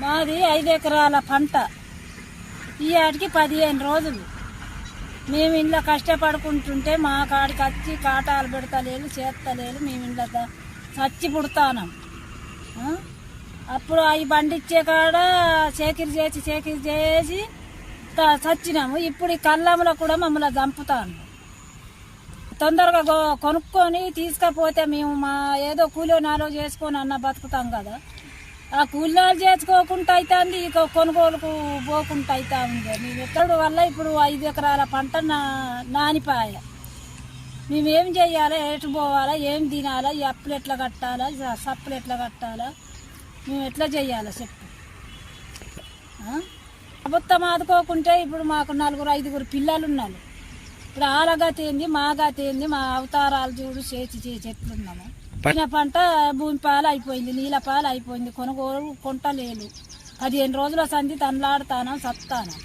మాది 5 ఎకరాల పంట. ఈ ఆటికి 15 రోజులు మేము ఇంట్లో కష్టపడుకుంటుంటే మా కాడికి వచ్చి కాటాలు పెడతలేదు, చేస్తలేదు. మేము ఇంట్లో చచ్చి పుడతానం. అప్పుడు అవి పండించే కాడ సేకరి చేసి చచ్చినాము. ఇప్పుడు ఈ కళ్ళంలో కూడా మమ్మల్ని చంపుతాను. తొందరగా కొనుక్కొని తీసుకపోతే మేము మా ఏదో కూలో నాలో చేసుకొని అన్న బతుకుతాం కదా. ఆ కూలీనాలు చేసుకోకుండా అవుతుంది, ఇక కొనుగోలుకు పోకుండా అవుతా ఉంది. మేము ఎక్కడి వల్ల ఇప్పుడు 5 ఎకరాల పంట నానిపాయ. మేమేం చెయ్యాలా, ఎటు పోవాలా, ఏం తినాలా, ఈ అప్పులు ఎట్లా కట్టాలా, సప్పులు ఎట్లా కట్టాలా, మేము ఎట్లా చెయ్యాలా చెప్పు. ప్రభుత్వం ఆదుకోకుంటే ఇప్పుడు మాకు 4-5 పిల్లలు ఉన్నారు. ఇప్పుడు ఆలగా తేంది, మాగా తేంది, మా అవతారాలు చూడు చేసి ఎట్లున్నాము. పట్టిన పంట భూమి పాలు అయిపోయింది, నీళ్ళ పాలు అయిపోయింది, కొనుగోలు కొంటలేదు. 15 రోజుల సంధి తనలాడుతాను, సత్తాను.